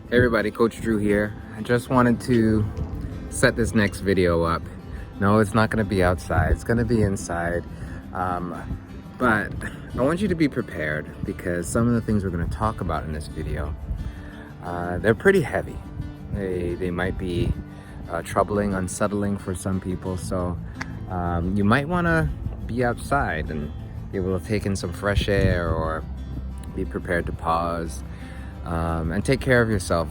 Hey everybody, Coach Drew here. I just wanted to set this next video up. No, it's not going to be outside, it's going to be inside. But I want you to be prepared because some of the things we're going to talk about in this video, they're pretty heavy. They might be troubling, unsettling for some people. So you might want to be outside and be able to take in some fresh air, or be prepared to pause and take care of yourself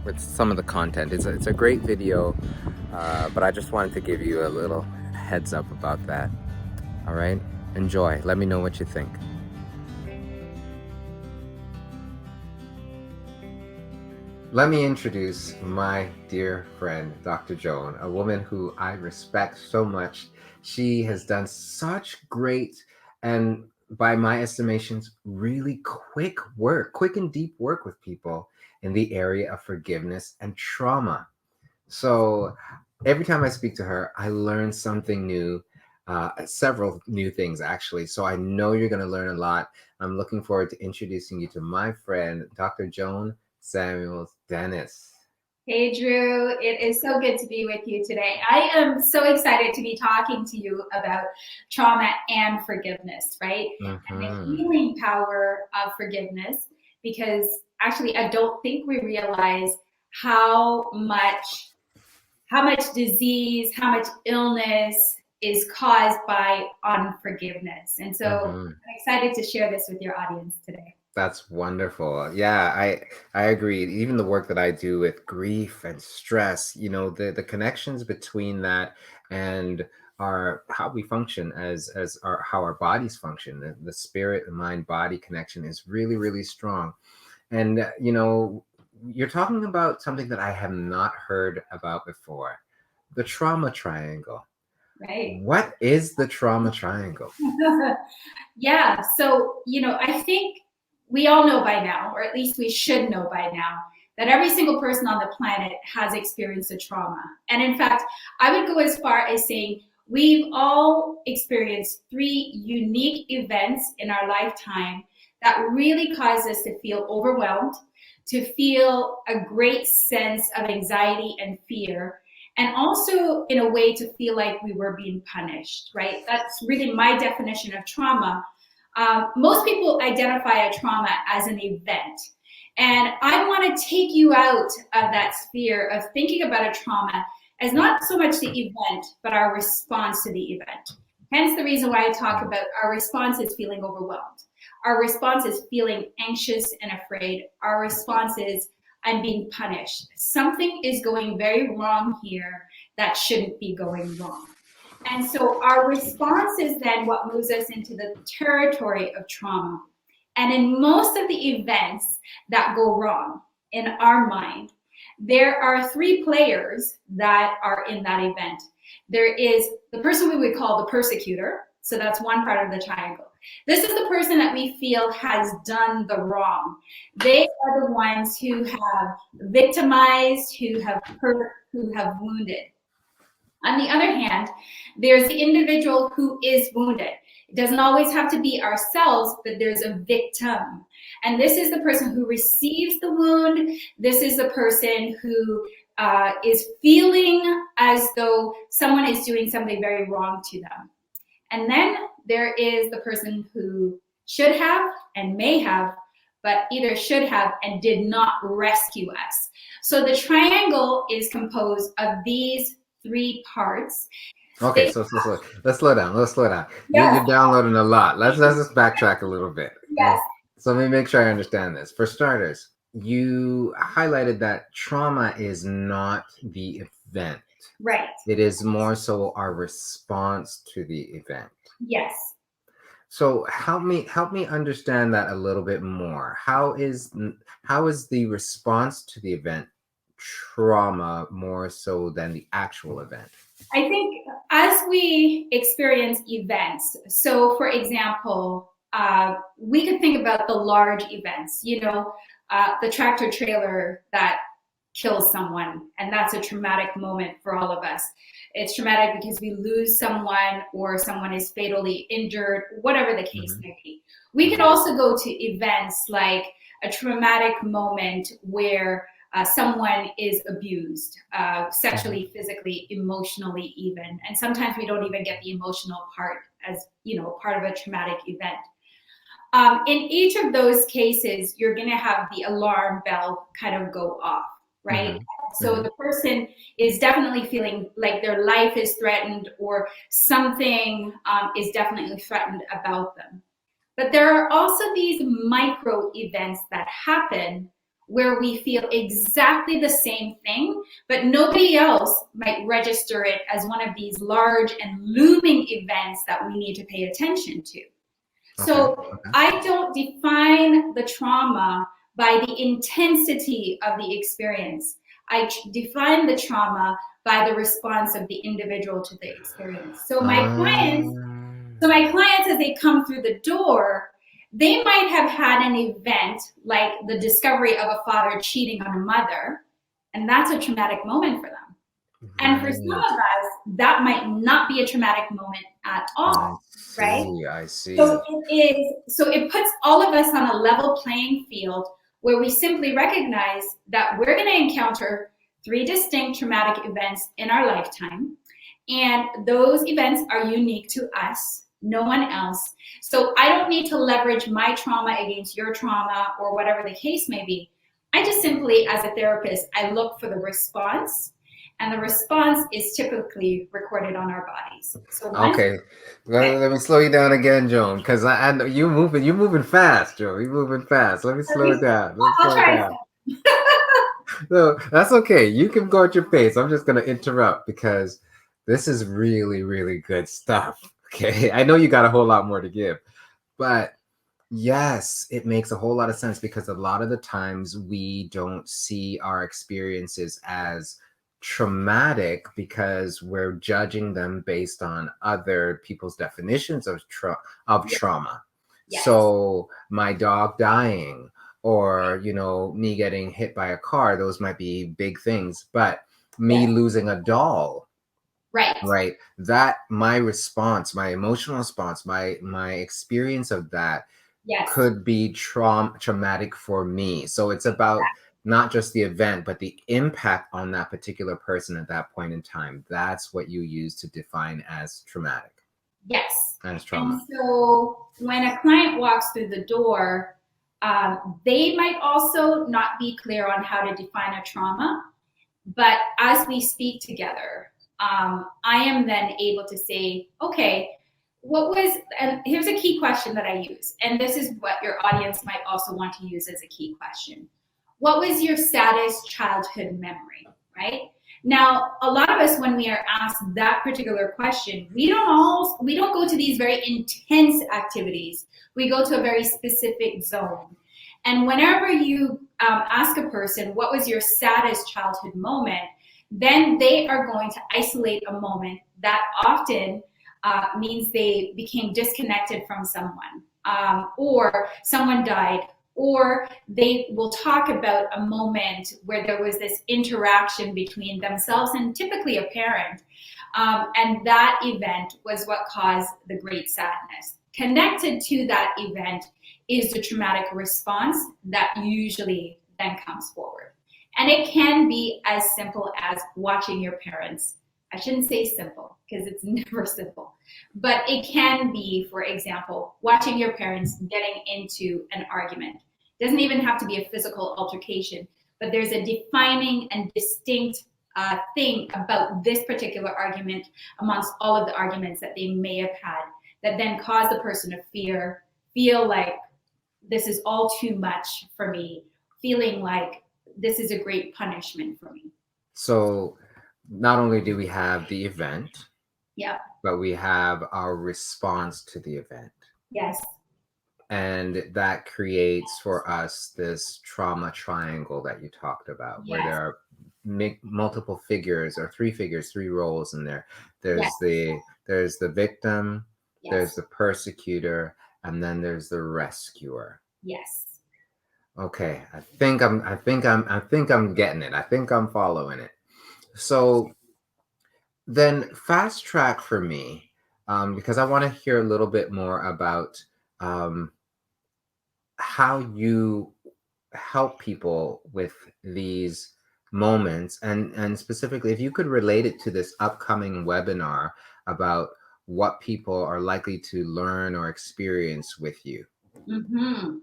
with some of the content. It's a great video, but I just wanted to give you a little heads up about that. All right, enjoy. Let me know what you think. Let me introduce my dear friend, Dr. Joan, a woman who I respect so much. She has done such great and, by my estimations, really quick and deep work with people in the area of forgiveness and trauma. So every time I speak to her, I learn something new, several new things actually. So I know you're going to learn a lot. I'm looking forward to introducing you to my friend, Dr. Joan Samuels Dennis. Hey, Drew. It is so good to be with you today. I am so excited to be talking to you about trauma and forgiveness, right? And the healing power of forgiveness, because actually, I don't think we realize how much disease, how much illness is caused by unforgiveness. And so I'm excited to share this with your audience today. That's wonderful. Yeah, I agree. Even the work that I do with grief and stress, you know, the connections between that and our how we function as our how our bodies function, the spirit, the mind body connection is really, really strong. And you know, you're talking about something that I have not heard about before, the trauma triangle. Right. What is the trauma triangle? Yeah, so, I think we all know by now, or at least we should know by now, that every single person on the planet has experienced a trauma. And in fact, I would go as far as saying we've all experienced 3 unique events in our lifetime that really cause us to feel overwhelmed, to feel a great sense of anxiety and fear, and also in a way to feel like we were being punished, right? That's really my definition of trauma. Most people identify a trauma as an event. And I want to take you out of that sphere of thinking about a trauma as not so much the event, but our response to the event. Hence the reason why I talk about our response is feeling overwhelmed. Our response is feeling anxious and afraid. Our response is, I'm being punished. Something is going very wrong here that shouldn't be going wrong. And so our response is then what moves us into the territory of trauma. And in most of the events that go wrong in our mind, there are 3 players that are in that event. There is the person we would call the persecutor. So that's one part of the triangle. This is the person that we feel has done the wrong. They are the ones who have victimized, who have hurt, who have wounded. On the other hand, there's the individual who is wounded. It doesn't always have to be ourselves, but there's a victim. And this is the person who receives the wound. This is the person who is feeling as though someone is doing something very wrong to them. And then there is the person who should have and may have, but either should have and did not rescue us. So the triangle is composed of these 3 parts. Okay, so let's slow down. Yeah. You're downloading a lot. Let's just backtrack a little bit. Yes. So let me make sure I understand this. For starters, you highlighted that trauma is not the event. Right. It is more so our response to the event. Yes. So help me understand that a little bit more. How is the response to the event trauma more so than the actual event? I think as we experience events, so for example, we could think about the large events, the tractor trailer that kills someone, and that's a traumatic moment for all of us. It's traumatic because we lose someone or someone is fatally injured, whatever the case may be. We could also go to events like a traumatic moment where someone is abused, sexually, physically, emotionally, even. And sometimes we don't even get the emotional part as, part of a traumatic event. In each of those cases, you're going to have the alarm bell kind of go off, right? So the person is definitely feeling like their life is threatened, or something is definitely threatened about them. But there are also these micro events that happen where we feel exactly the same thing, but nobody else might register it as one of these large and looming events that we need to pay attention to. So I don't define the trauma by the intensity of the experience. I define the trauma by the response of the individual to the experience. So my clients, as they come through the door, they might have had an event like the discovery of a father cheating on a mother, and that's a traumatic moment for them. And for some of us, that might not be a traumatic moment at all, right? I see. So it puts all of us on a level playing field where we simply recognize that we're going to encounter 3 distinct traumatic events in our lifetime. And those events are unique to us, no one else. So I don't need to leverage my trauma against your trauma or whatever the case may be. I just simply, as a therapist, I look for the response. And the response is typically recorded on our bodies. So let me slow you down again, Joan, because I know you're moving fast, Joan. You're moving fast. Let me slow it down. I'll try. No, that's okay. You can go at your pace. I'm just gonna interrupt because this is really, really good stuff. Okay, I know you got a whole lot more to give, but yes, it makes a whole lot of sense because a lot of the times we don't see our experiences as traumatic because we're judging them based on other people's definitions of trauma. Yes. So my dog dying, or me getting hit by a car, those might be big things, but me losing a doll, right, that my response, my emotional response, my experience of that could be traumatic for me. So it's about not just the event, but the impact on that particular person at that point in time. That's what you use to define as traumatic. Yes. As trauma. And so when a client walks through the door, they might also not be clear on how to define a trauma. But as we speak together, I am then able to say, okay, and here's a key question that I use, and this is what your audience might also want to use as a key question. What was your saddest childhood memory, right? Now, a lot of us, when we are asked that particular question, we don't go to these very intense activities. We go to a very specific zone. And whenever you ask a person, what was your saddest childhood moment, then they are going to isolate a moment that often means they became disconnected from someone, or someone died, or they will talk about a moment where there was this interaction between themselves and typically a parent. And that event was what caused the great sadness. Connected to that event is the traumatic response that usually then comes forward. And it can be as simple as watching your parents. I shouldn't say simple because it's never simple, but it can be, for example, watching your parents getting into an argument. It doesn't even have to be a physical altercation, but there's a defining and distinct thing about this particular argument amongst all of the arguments that they may have had that then cause the person to feel like this is all too much for me, feeling like this is a great punishment for me. So not only do we have the event, but we have our response to the event. Yes. And that creates for us this trauma triangle that you talked about, where there are multiple figures, or 3 figures, 3 roles in there. There's the victim, there's the persecutor, and then there's the rescuer. Yes. Okay, I think I'm getting it. I think I'm following it. So then fast track for me, because I want to hear a little bit more about how you help people with these moments, and specifically if you could relate it to this upcoming webinar about what people are likely to learn or experience with you. Mm-hmm.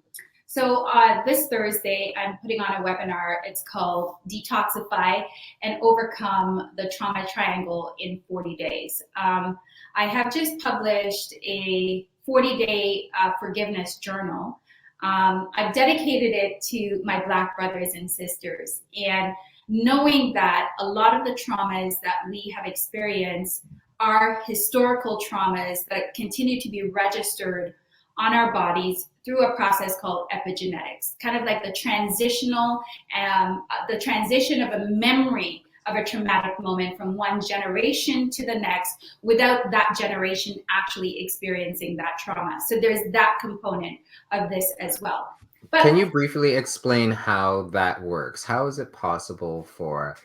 So this Thursday, I'm putting on a webinar. It's called Detoxify and Overcome the Trauma Triangle in 40 Days. I have just published a 40-day forgiveness journal. I've dedicated it to my Black brothers and sisters. And knowing that a lot of the traumas that we have experienced are historical traumas that continue to be registered on our bodies through a process called epigenetics, kind of like the transition of a memory of a traumatic moment from one generation to the next without that generation actually experiencing that trauma. So there's that component of this as well. But can you briefly explain how that works? How is it possible for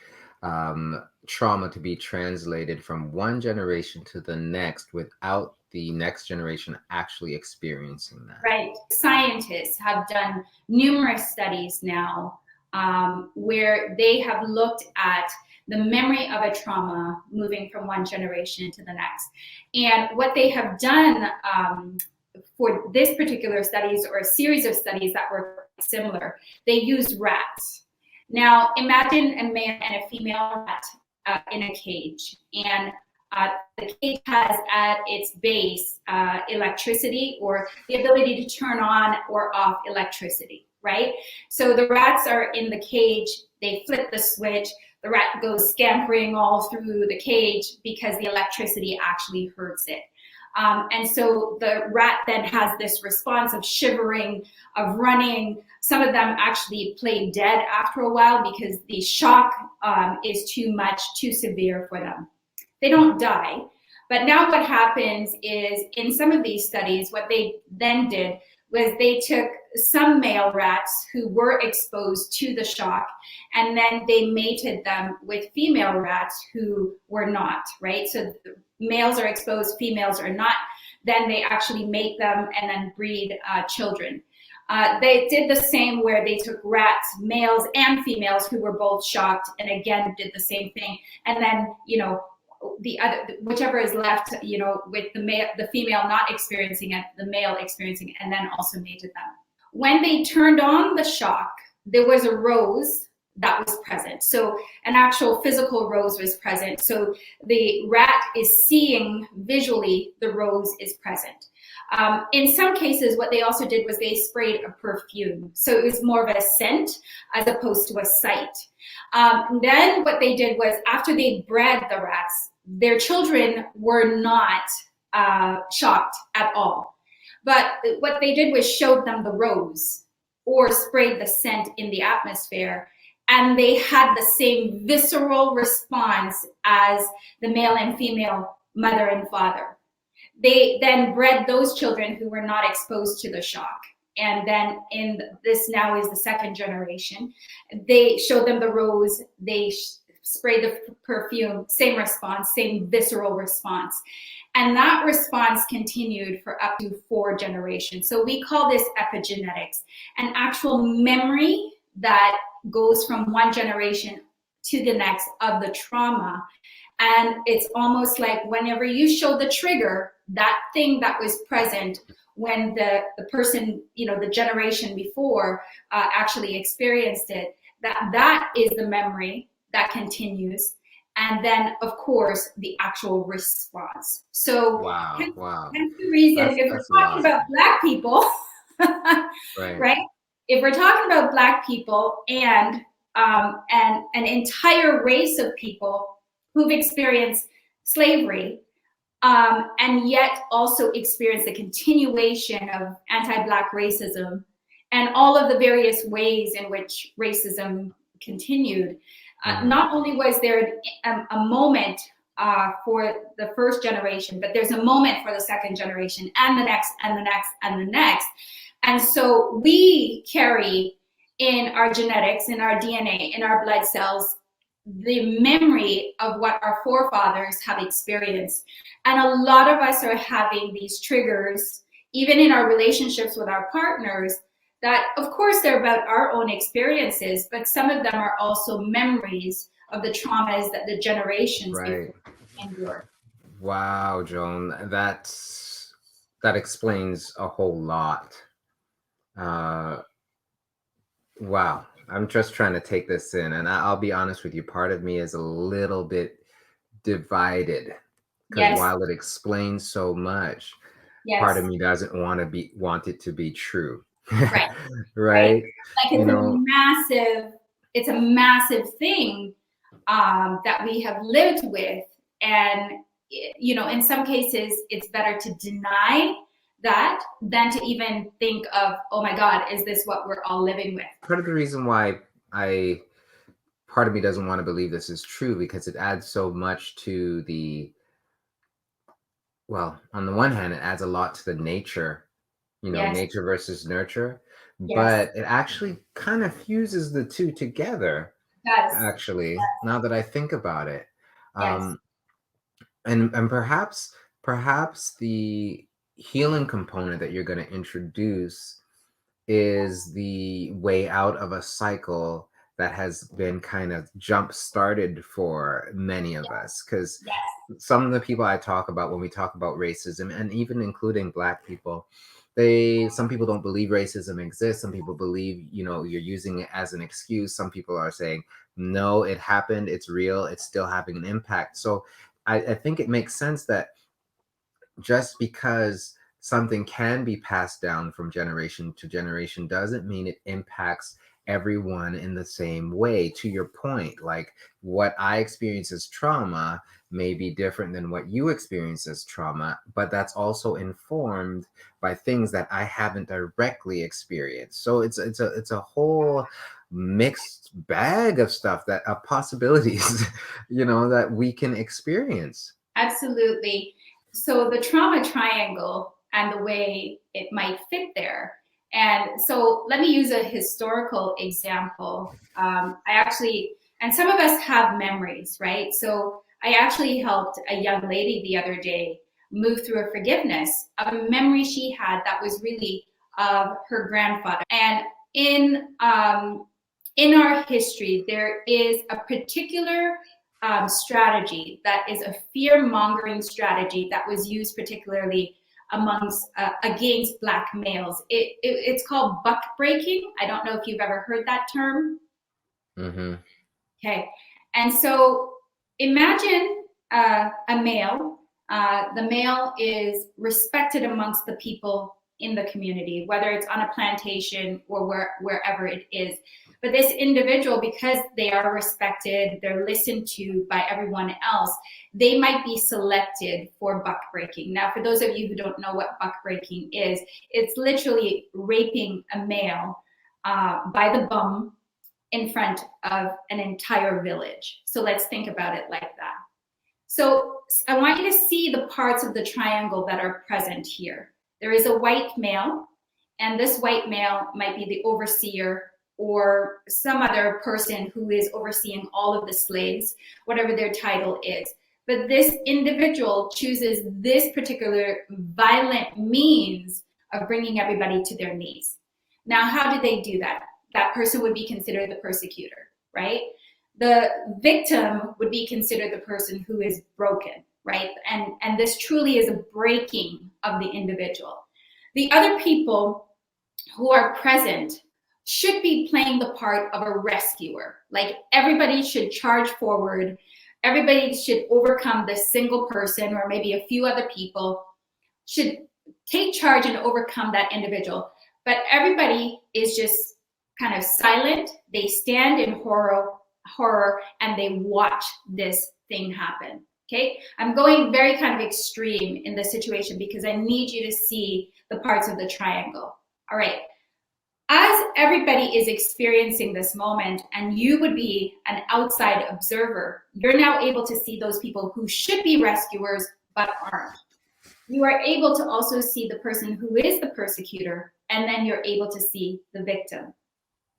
trauma to be translated from one generation to the next without the next generation actually experiencing that? right, scientists have done numerous studies now where they have looked at the memory of a trauma moving from one generation to the next. And what they have done for this particular studies, or a series of studies that were similar, they used rats. Now imagine a male and a female rat in a cage, and the cage has at its base electricity, or the ability to turn on or off electricity, right? So the rats are in the cage, they flip the switch, the rat goes scampering all through the cage because the electricity actually hurts it. And so the rat then has this response of shivering, of running. Some of them actually play dead after a while because the shock is too much, too severe for them. They don't die. But now what happens is, in some of these studies, what they then did was they took some male rats who were exposed to the shock, and then they mated them with female rats who were not, right? So males are exposed, females are not. Then they actually mate them and then breed children. They did the same where they took rats, males and females who were both shocked, and again did the same thing. And then, the other, whichever is left, with the female not experiencing it, the male experiencing it, and then also mated them. When they turned on the shock, there was a rose that was present. So an actual physical rose was present. So the rat is seeing visually the rose is present. In some cases, what they also did was they sprayed a perfume. So it was more of a scent as opposed to a sight. Then what they did was, after they bred the rats, their children were not shocked at all. But what they did was showed them the rose or sprayed the scent in the atmosphere, and they had the same visceral response as the male and female mother and father. They then bred those children who were not exposed to the shock. And then this now is the second generation. They showed them the rose, they sprayed the perfume, same response, same visceral response. And that response continued for up to 4 generations. So we call this epigenetics, an actual memory that goes from one generation to the next of the trauma. And it's almost like whenever you show the trigger, that thing that was present when the person, the generation before actually experienced it, that is the memory that continues. And then, of course, the actual response. So Wow. That's the reason, if we're talking about Black people, right? If we're talking about Black people and an entire race of people who've experienced slavery, and yet also experienced the continuation of anti-Black racism and all of the various ways in which racism continued. Not only was there a moment for the first generation, but there's a moment for the second generation, and the next, and the next, and the next. And so we carry in our genetics, in our DNA, in our blood cells, the memory of what our forefathers have experienced. And a lot of us are having these triggers, even in our relationships with our partners, that, of course, they're about our own experiences, but some of them are also memories of the traumas that the generations before Right. endured. Wow, Joan, that explains a whole lot. Uh, wow. I'm just trying to take this in, and I'll be honest with you, part of me is a little bit divided because Yes, while it explains so much, part of yes, me doesn't want it to be true. right, right. Right? Like You know, it's a massive thing that we have lived with, and in some cases, it's better to deny that than to even think of, oh my God, is this what we're all living with? part of the reason why I part of me doesn't want to believe this is true because it adds so much to the, well, on the one hand, it adds a lot to the nature, Yes, nature versus nurture, yes, but it actually kind of fuses the two together, it does. actually, now that I think about it. Yes, Um, and perhaps the healing component that you're going to introduce is the way out of a cycle that has been kind of jump started for many of us, because yes, some of the people I talk about when we talk about racism, and even including Black people, some people don't believe racism exists. Some people believe, you're using it as an excuse. Some people are saying, no, it happened, it's real, it's still having an impact. So I think it makes sense that just because something can be passed down from generation to generation doesn't mean it impacts everyone in the same way. To your point, like what I experience as trauma may be different than what you experience as trauma, but that's also informed by things that I haven't directly experienced. So it's a whole mixed bag of stuff, that possibilities that we can experience. absolutely. So the trauma triangle and the way it might fit there. And so let me use a historical example. I actually, and some of us have memories, right? So I actually helped a young lady the other day move through a forgiveness of a memory she had that was really of her grandfather. And in our history, there is a particular strategy that is a fear mongering strategy that was used particularly against Black males. It's called buck breaking. I don't know if you've ever heard that term. Mm-hmm. Okay, and so imagine a male. The male is respected amongst the people in the community, whether it's on a plantation or wherever it is. But this individual, because they are respected, they're listened to by everyone else, they might be selected for buck breaking. Now, for those of you who don't know what buck breaking is, it's literally raping a male by the bum in front of an entire village. So let's think about it like that. So I want you to see the parts of the triangle that are present here. There is a white male, and this white male might be the overseer or some other person who is overseeing all of the slaves, whatever their title is. But this individual chooses this particular violent means of bringing everybody to their knees. Now, how do they do that? That person would be considered the persecutor, right? The victim would be considered the person who is broken, right? And this truly is a breaking of the individual. The other people who are present should be playing the part of a rescuer. Like everybody should charge forward. Everybody should overcome this single person or maybe a few other people should take charge and overcome that individual. But everybody is just kind of silent. They stand in horror and they watch this thing happen. Okay, I'm going very kind of extreme in this situation because I need you to see the parts of the triangle. All right, as everybody is experiencing this moment and you would be an outside observer, you're now able to see those people who should be rescuers but aren't. You are able to also see the person who is the persecutor, and then you're able to see the victim.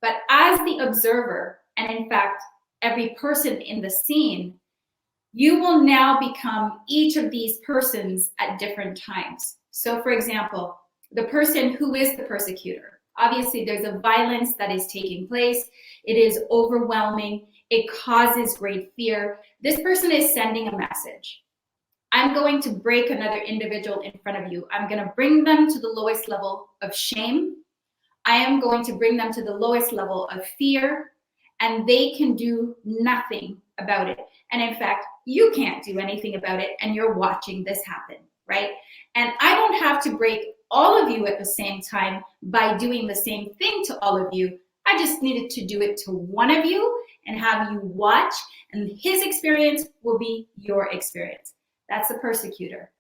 But as the observer, and in fact, every person in the scene, you will now become each of these persons at different times. So, for example, the person who is the persecutor, Obviously, there's a violence that is taking place. It is overwhelming. It causes great fear. This person is sending a message. I'm going to break another individual in front of you. I'm going to bring them to the lowest level of shame. I am going to bring them to the lowest level of fear, and they can do nothing about it. And in fact, you can't do anything about it, and you're watching this happen, right? And I don't have to break all of you at the same time by doing the same thing to all of you. I just needed to do it to one of you and have you watch, and his experience will be your experience. That's the persecutor.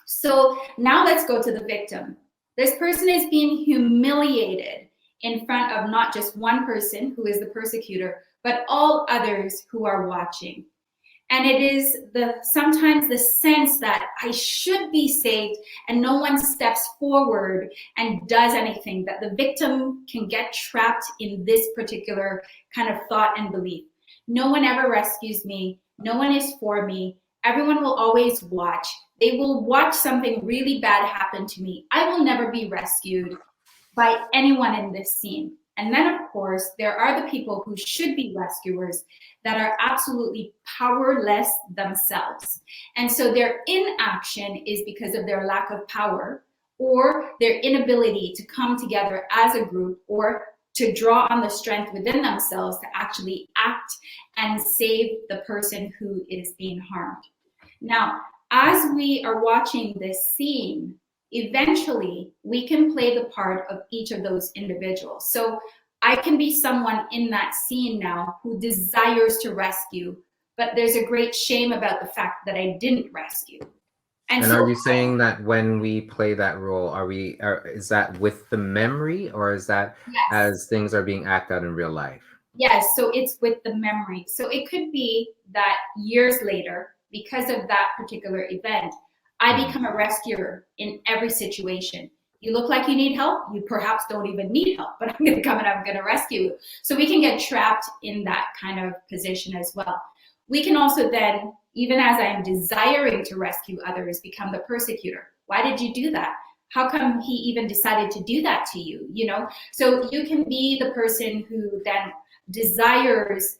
So now let's go to the victim. This person is being humiliated in front of not just one person who is the persecutor, but all others who are watching. And it is sometimes the sense that I should be saved and no one steps forward and does anything, that the victim can get trapped in this particular kind of thought and belief. No one ever rescues me. No one is for me. Everyone will always watch. They will watch something really bad happen to me. I will never be rescued by anyone in this scene. And then, of course, there are the people who should be rescuers that are absolutely powerless themselves. And so their inaction is because of their lack of power or their inability to come together as a group or to draw on the strength within themselves to actually act and save the person who is being harmed. Now, as we are watching this scene, eventually we can play the part of each of those individuals. So I can be someone in that scene now who desires to rescue, but there's a great shame about the fact that I didn't rescue. And so, are you saying that when we play that role, is that with the memory, or is that yes, as things are being acted out in real life? Yes, so it's with the memory. So it could be that years later, because of that particular event, I become a rescuer in every situation. You look like you need help. You perhaps don't even need help, but I'm going to come and I'm going to rescue you. So we can get trapped in that kind of position as well. We can also then, even as I'm desiring to rescue others, become the persecutor. Why did you do that? How come he even decided to do that to you? You know, so you can be the person who then desires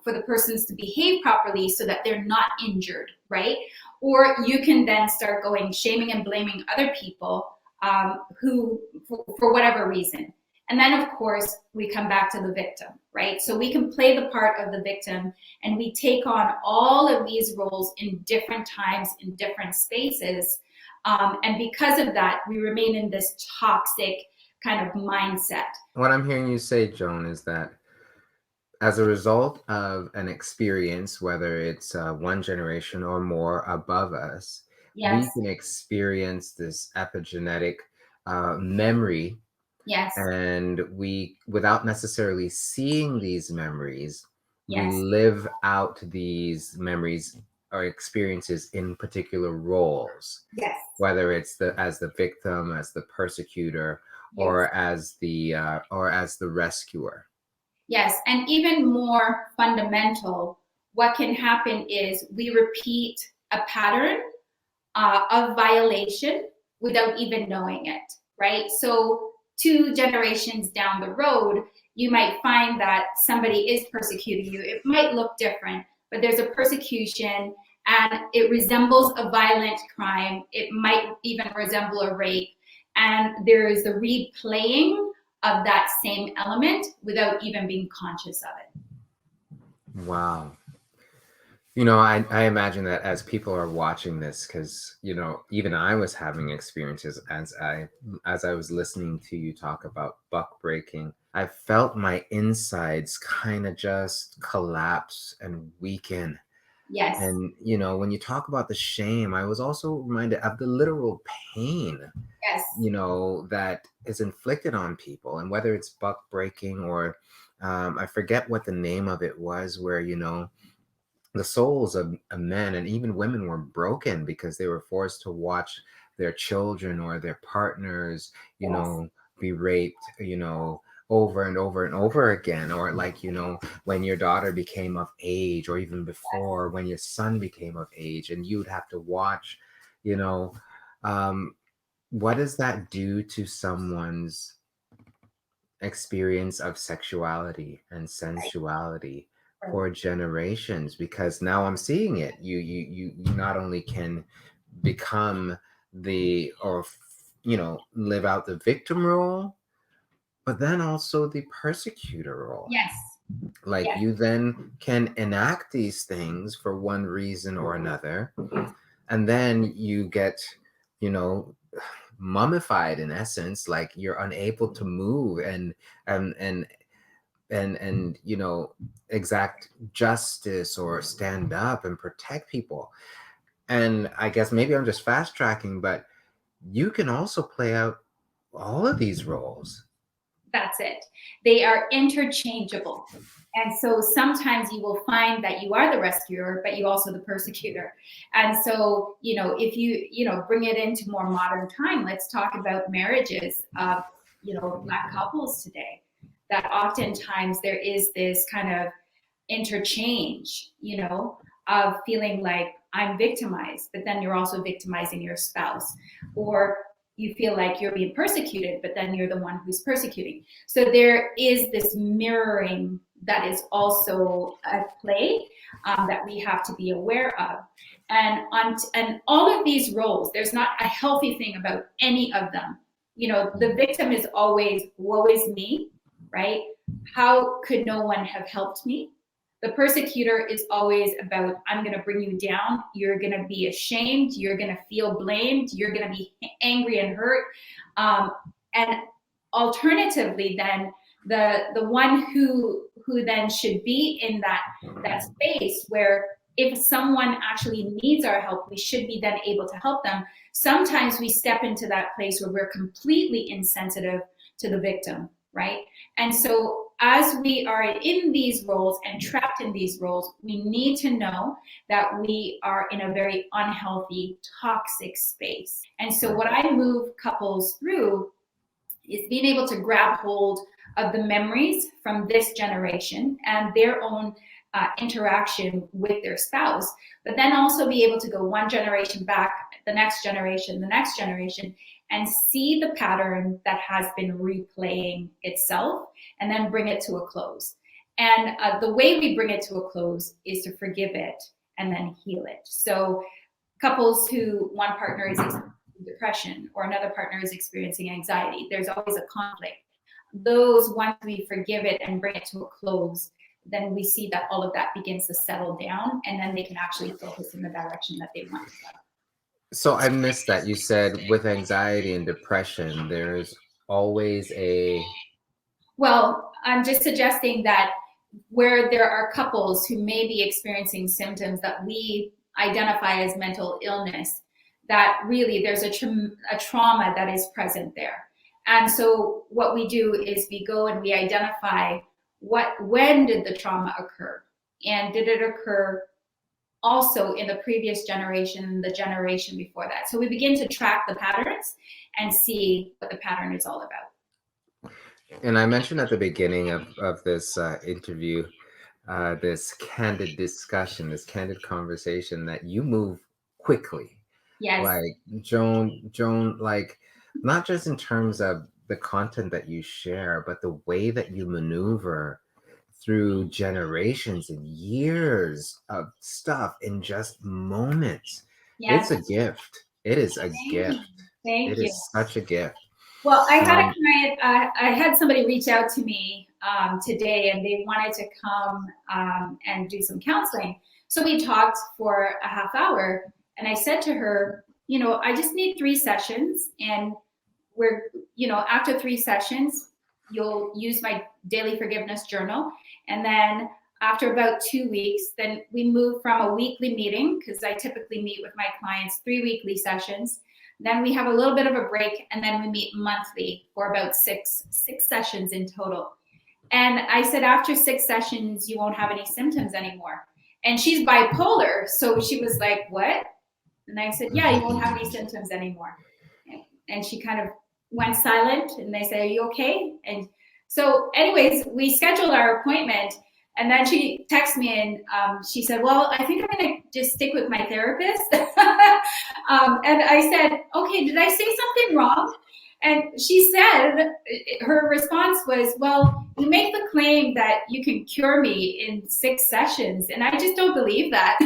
for the persons to behave properly so that they're not injured, right? Or you can then start going shaming and blaming other people who, for whatever reason. And then, of course, we come back to the victim, right? So we can play the part of the victim, and we take on all of these roles in different times, in different spaces. And because of that, we remain in this toxic kind of mindset. What I'm hearing you say, Joan, is that as a result of an experience, whether it's one generation or more above us, yes, we can experience this epigenetic memory. Yes. And we, without necessarily seeing these memories, yes, we live out these memories or experiences in particular roles. Yes. Whether it's as the victim, as the persecutor, yes, or as the rescuer. Yes, and even more fundamental, what can happen is we repeat a pattern of violation without even knowing it, right? So 2 generations down the road, you might find that somebody is persecuting you. It might look different, but there's a persecution and it resembles a violent crime. It might even resemble a rape. And there is the replaying of that same element without even being conscious of it. Wow. You know, I imagine that as people are watching this, because, you know, even I was having experiences as I was listening to you talk about buck breaking. I felt my insides kind of just collapse and weaken. Yes. And, you know, when you talk about the shame, I was also reminded of the literal pain, yes, you know, that is inflicted on people. And whether it's buck breaking or I forget what the name of it was, where, you know, the souls of men and even women were broken because they were forced to watch their children or their partners, you yes, know, be raped, you know, over and over and over again. Or like, you know, when your daughter became of age, or even before, when your son became of age, and you'd have to watch, you know, what does that do to someone's experience of sexuality and sensuality Right. for generations, because now I'm seeing it. You not only can become the, or live out the victim role, but then also the persecutor role. Yes. Like Yes. you then can enact these things for one reason or another, and then you get, you know, mummified in essence, like you're unable to move and and and exact justice or stand up and protect people. And I guess maybe I'm just fast tracking, but you can also play out all of these roles. That's it. They are interchangeable. And so sometimes you will find that you are the rescuer, but you also the persecutor. And so, if you, bring it into more modern time, let's talk about marriages of, Black couples today, that oftentimes there is this kind of interchange, of feeling like I'm victimized, but then you're also victimizing your spouse, or you feel like you're being persecuted, but then you're the one who's persecuting. So there is this mirroring that is also at play, that we have to be aware of. And all of these roles, there's not a healthy thing about any of them. The victim is always, woe is me, right? How could no one have helped me? The persecutor is always about, I'm going to bring you down. You're going to be ashamed. You're going to feel blamed. You're going to be angry and hurt. And alternatively, then the one who then should be in that space where if someone actually needs our help, we should be then able to help them. Sometimes we step into that place where we're completely insensitive to the victim, right? And so as we are in these roles and trapped in these roles, we need to know that we are in a very unhealthy, toxic space. And so what I move couples through is being able to grab hold of the memories from this generation and their own interaction with their spouse, but then also be able to go one generation back, the next generation, and see the pattern that has been replaying itself, and then bring it to a close. And the way we bring it to a close is to forgive it and then heal it. So couples who one partner is experiencing depression or another partner is experiencing anxiety, there's always a conflict. Those, once we forgive it and bring it to a close, then we see that all of that begins to settle down, and then they can actually focus in the direction that they want to go. So I missed that. You said with anxiety and depression, there's always a... Well, I'm just suggesting that where there are couples who may be experiencing symptoms that we identify as mental illness, that really there's a trauma that is present there. And so what we do is we go and we identify when did the trauma occur? And did it occur also in the previous generation, the generation before that? So we begin to track the patterns and see what the pattern is all about. And I mentioned at the beginning of this interview, this candid discussion, this candid conversation, that you move quickly. Yes. Like Joan, like not just in terms of the content that you share, but the way that you maneuver through generations and years of stuff in just moments. Yes. It's a gift. It is a gift. Thank you. It is such a gift. Well, I had a client, I had somebody reach out to me today, and they wanted to come and do some counseling. So we talked for a half hour, and I said to her, I just need 3 sessions, and we're, after 3 sessions, you'll use my daily forgiveness journal. And then after about 2 weeks, then we move from a weekly meeting, because I typically meet with my clients 3 weekly sessions. Then we have a little bit of a break, and then we meet monthly for about six sessions in total. And I said, after 6 sessions, you won't have any symptoms anymore. And she's bipolar, so she was like, what? And I said, yeah, you won't have any symptoms anymore. And she kind of went silent, and they said, are you okay? And so anyways, we scheduled our appointment, and then she texted me, and she said, well, I think I'm going to just stick with my therapist. And I said, okay, did I say something wrong? And she said, her response was, well, you make the claim that you can cure me in 6 sessions, and I just don't believe that.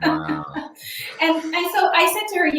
Wow. And so I said to her,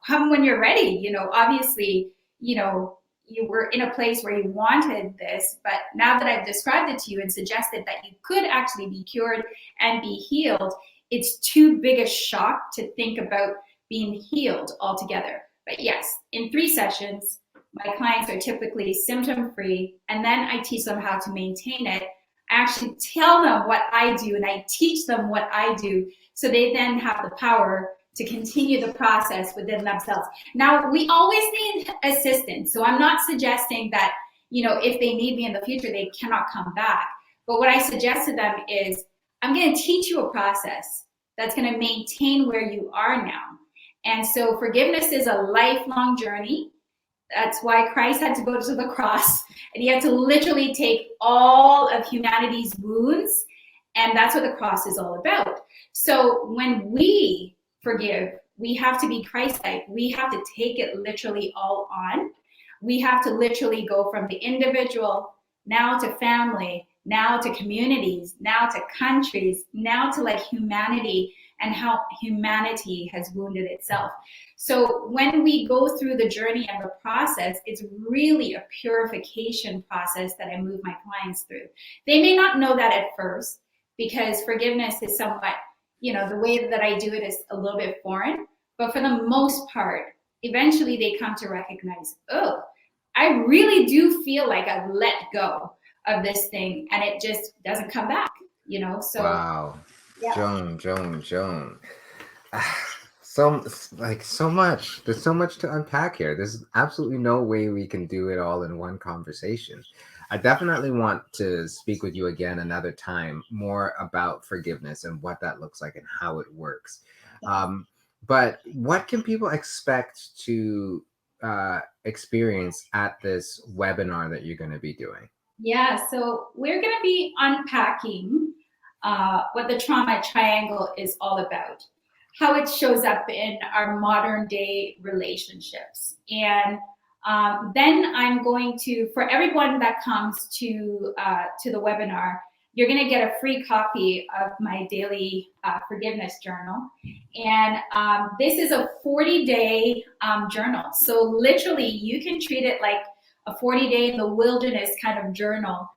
come when you're ready. Obviously, you were in a place where you wanted this, but now that I've described it to you and suggested that you could actually be cured and be healed, it's too big a shock to think about being healed altogether. But yes, in 3 sessions, my clients are typically symptom free, and then I teach them how to maintain it. I actually tell them what I do and I teach them what I do, so they then have the power to continue the process within themselves. Now, we always need assistance. So I'm not suggesting that, if they need me in the future, they cannot come back. But what I suggest to them is, I'm going to teach you a process that's going to maintain where you are now. And so forgiveness is a lifelong journey. That's why Christ had to go to the cross, and he had to literally take all of humanity's wounds. And that's what the cross is all about. So when we forgive, we have to be Christ-like. We have to take it literally all on. We have to literally go from the individual now to family, now to communities, now to countries, now to like humanity and how humanity has wounded itself. So when we go through the journey and the process, it's really a purification process that I move my clients through. They may not know that at first, because forgiveness is somewhat, the way that I do it is a little bit foreign, but for the most part, eventually they come to recognize, oh, I really do feel like I've let go of this thing and it just doesn't come back, so. Wow. Yeah. Joan. So much. There's so much to unpack here. There's absolutely no way we can do it all in one conversation. I definitely want to speak with you again another time, more about forgiveness and what that looks like and how it works. But what can people expect to experience at this webinar that you're going to be doing? Yeah, so we're going to be unpacking what the trauma triangle is all about, how it shows up in our modern day relationships. And then I'm going to, for everyone that comes to the webinar, you're going to get a free copy of my daily forgiveness journal. And this is a 40-day journal. So literally you can treat it like a 40-day in the wilderness kind of journal,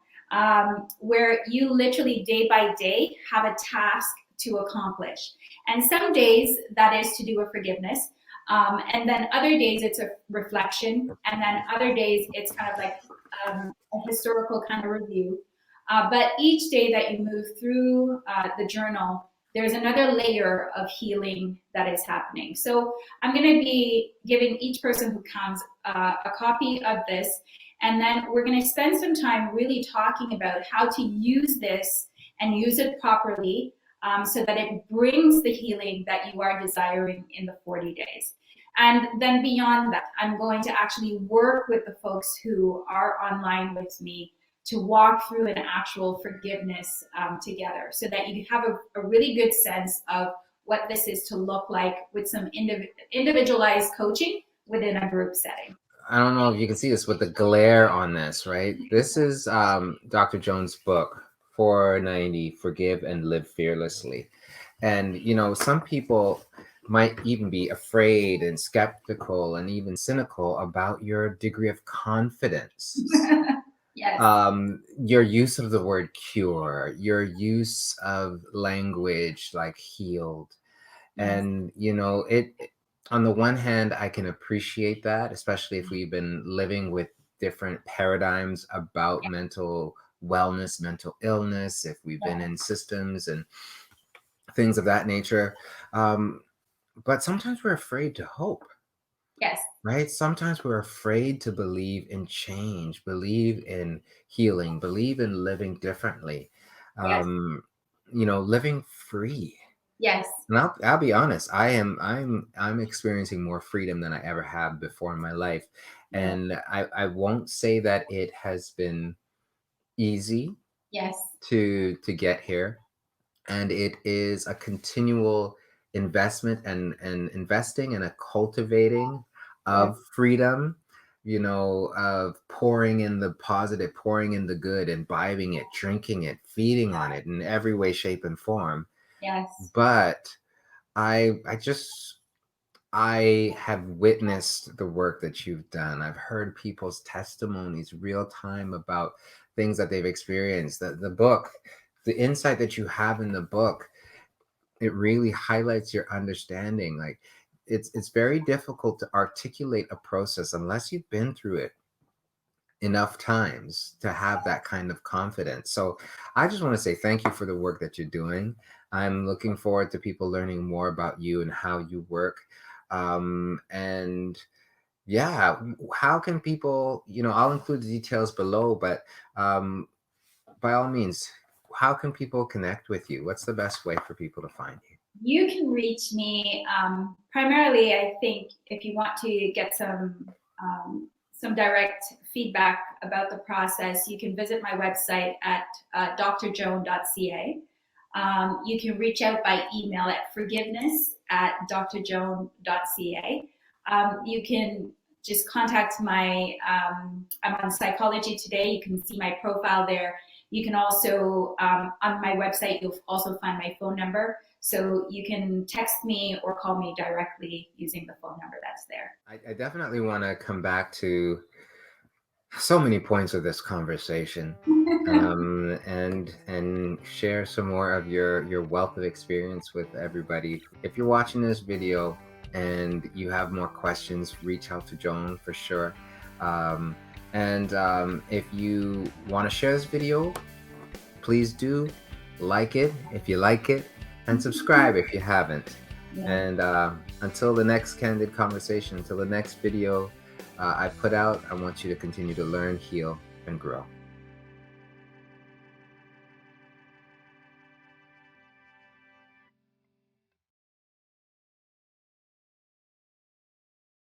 where you literally day by day have a task to accomplish. And some days that is to do with forgiveness. And then other days it's a reflection. And then other days it's kind of like a historical kind of review. But each day that you move through the journal, there's another layer of healing that is happening. So I'm going to be giving each person who comes a copy of this. And then we're going to spend some time really talking about how to use this and use it properly, so that it brings the healing that you are desiring in the 40 days. And then beyond that, I'm going to actually work with the folks who are online with me to walk through an actual forgiveness together, so that you have a really good sense of what this is to look like with some individualized coaching within a group setting. I don't know if you can see this with the glare on this, right? This is Dr. Joan's book, 490, Forgive and Live Fearlessly. And, some people might even be afraid and skeptical and even cynical about your degree of confidence. Yes. Your use of the word cure, your use of language like healed. Yes. And, it on the one hand, I can appreciate that, especially if we've been living with different paradigms about mental wellness, mental illness, if we've been in systems and things of that nature. But sometimes we're afraid to hope. Yes. Right? Sometimes we're afraid to believe in change, believe in healing, believe in living differently, Yes. Living free. Yes. And I'll be honest, I'm experiencing more freedom than I ever have before in my life. And I won't say that it has been easy to get here. And it is a continual investment and investing and a cultivating of freedom, of pouring in the positive, pouring in the good, imbibing it, drinking it, feeding on it in every way, shape, and form. Yes. But I have witnessed the work that you've done. I've heard people's testimonies real time about things that they've experienced. The book, the insight that you have in the book, it really highlights your understanding. Like it's very difficult to articulate a process unless you've been through it enough times to have that kind of confidence. So I just want to say thank you for the work that you're doing. I'm looking forward to people learning more about you and how you work. And yeah, how can people, I'll include the details below, but by all means, how can people connect with you? What's the best way for people to find you? You can reach me primarily, I think, if you want to get some direct feedback about the process, you can visit my website at drjoan.ca. You can reach out by email at forgiveness@drjoan.ca. You can just contact I'm on Psychology Today. You can see my profile there. You can also, on my website, you'll also find my phone number. So you can text me or call me directly using the phone number that's there. I definitely want to come back to so many points of this conversation, and share some more of your wealth of experience with everybody. If you're watching this video and you have more questions, reach out to Joan for sure. If you want to share this video, please do like it if you like it, and subscribe if you haven't. Yeah. And until the next Candid Conversation, until the next video I put out, I want you to continue to learn, heal, and grow.